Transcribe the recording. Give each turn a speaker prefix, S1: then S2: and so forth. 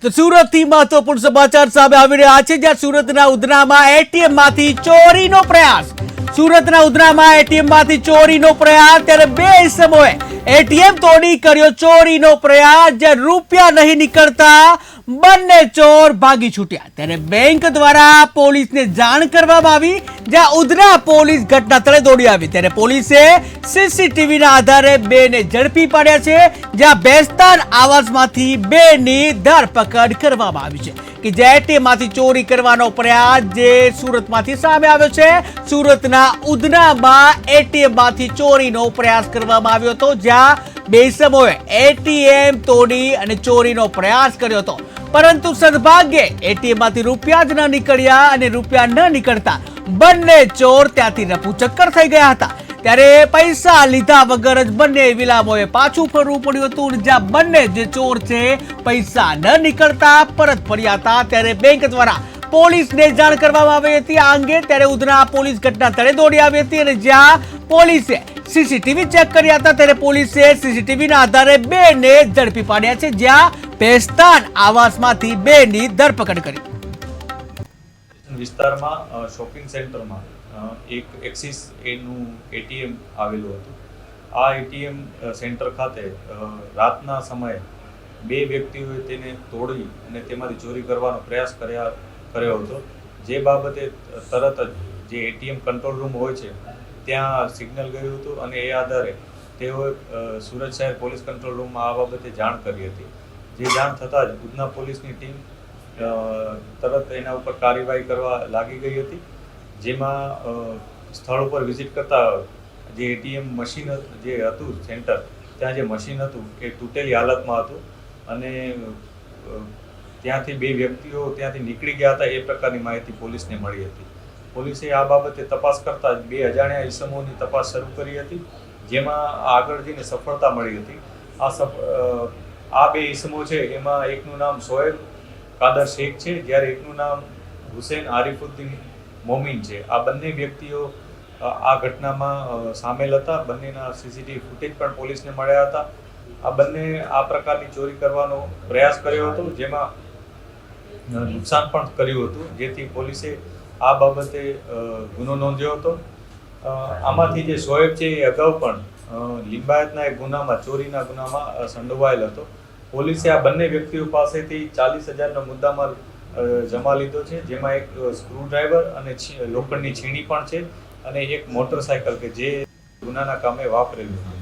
S1: તો સુરતથી મહત્વપૂર્ણ સમાચાર સામે આવી રહ્યા છે, જ્યાં સુરતના ઉધનામાં એટીએમમાંથી ચોરીનો પ્રયાસ. સુરતના ઉધનામાં એટીએમમાંથી ચોરીનો પ્રયાસ, ત્યારે બે ઇસમોએ એટીએમ તોડી કર્યો ચોરીનો પ્રયાસ. જ્યાં રૂપિયા નહીં નીકળતા બંને ચોર ભાગી છૂટ્યા, ત્યારે બેંક દ્વારા પોલીસને જાણ કરવામાં આવી. જ્યાં ઉધના પોલીસ ઘટના સ્થળે દોડી આવી, ત્યારે પોલીસે સીસીટીવીના આધારે બેને ઝડપી પાડ્યા છે. જ્યાં બેસ્તાન આવાસમાંથી બેની ધરપકડ કરવામાં આવી છે કે જે એટીએમમાંથી ચોરી કરવાનો પ્રયાસ જે સુરતમાંથી સામે આવ્યો છે. સુરતના ઉધનામાં એટીએમમાંથી ચોરીનો પ્રયાસ કરવામાં આવ્યો હતો, જ્યાં બે ઇસમોએ એટીએમ તોડી અને ચોરીનો પ્રયાસ કર્યો હતો. પરંતુ સદભાગ્યે એટીએમમાંથી રૂપિયા જ ન નીકળ્યા અને રૂપિયા ન નીકળતા બંને ચોર ત્યાંથી રફુચક્કર થઈ ગયા હતા. ત્યારે પૈસા લીધા વગર જ બંને વિલામોએ પાછું ફરવું પડ્યું હતું. જ્યાં બંને જે ચોર છે પૈસા ન નીકળતા પરત ફર્યા હતા, ત્યારે બેંક દ્વારા પોલીસને જાણ કરવામાં આવી હતી આ અંગે. ત્યારે ઉધના પોલીસ ઘટના સ્થળે દોડી આવી હતી અને જ્યાં પોલીસે સીસીટીવી ચેક કર્યા હતા, ત્યારે પોલીસે સીસીટીવીના આધારે બેને ઝડપી પાડ્યા છે. જ્યાં બેસ્તાન આવાસમાંથી બેની ધરપકડ કરી.
S2: વિસ્તારમાં શોપિંગ સેન્ટરમાં એક એક્સિસ એનું એટીએમ આવેલું હતું. આ એટીએમ સેન્ટર ખાતે રાતના સમયે બે વ્યક્તિઓએ તેને તોડી અને તેમાંથી ચોરી કરવાનો પ્રયાસ કર્યો હતો. જે બાબતે તરત જ જે એટીએમ કંટ્રોલ રૂમ હોય છે ત્યાં સિગ્નલ ગયું હતું અને એ આધારે તેઓએ સુરત શહેર પોલીસ કંટ્રોલ રૂમમાં આ બાબતે જાણ કરી હતી. જે જાણ થતાં જ ઉધના પોલીસની ટીમ તરત એના ઉપર કાર્યવાહી કરવા લાગી ગઈ હતી. જેમાં સ્થળ ઉપર વિઝિટ કરતા જે એટીએમ મશીન જે હતું સેન્ટર, ત્યાં જે મશીન હતું એ તૂટેલી હાલતમાં હતું અને ત્યાંથી બે વ્યક્તિઓ ત્યાંથી નીકળી ગયા હતા એ પ્રકારની માહિતી પોલીસને મળી હતી. પોલીસે આ બાબતે તપાસ કરતા જ બે અજાણ્યા ઇસમોની તપાસ શરૂ કરી હતી, જેમાં આગળ જઈને સફળતા મળી હતી. આ બે ઇસમો છે એમાં એકનું નામ સોએબ કાદર શેખ છે, જ્યારે એકનું નામ હુસેન આરિફુદ્દીન મોમીન છે. આ બંને વ્યક્તિઓ આ ઘટનામાં સામેલ હતા. બંનેના સીસીટીવી ફૂટેજ પણ પોલીસને મળ્યા હતા. આ બંને આ પ્રકારની ચોરી કરવાનો પ્રયાસ કર્યો હતો, જેમાં નુકસાન પણ કર્યું હતું, જેથી પોલીસે આ બાબતે ગુનો નોંધ્યો હતો. આમાંથી જે સોએબ છે એ અગાઉ પણ લિંબાયતના એક ગુનામાં, ચોરીના ગુનામાં સંડોવાયેલ હતો. પોલીસે આ બંને વ્યક્તિઓ પાસેથી 40,000નો મુદ્દામાલ જમા લીધો છે, જેમાં એક સ્ક્રૂડ્રાઈવર અને લોખંડની છીણી પણ છે અને એક મોટરસાયકલ કે જે ગુનાના કામે વાપરેલું.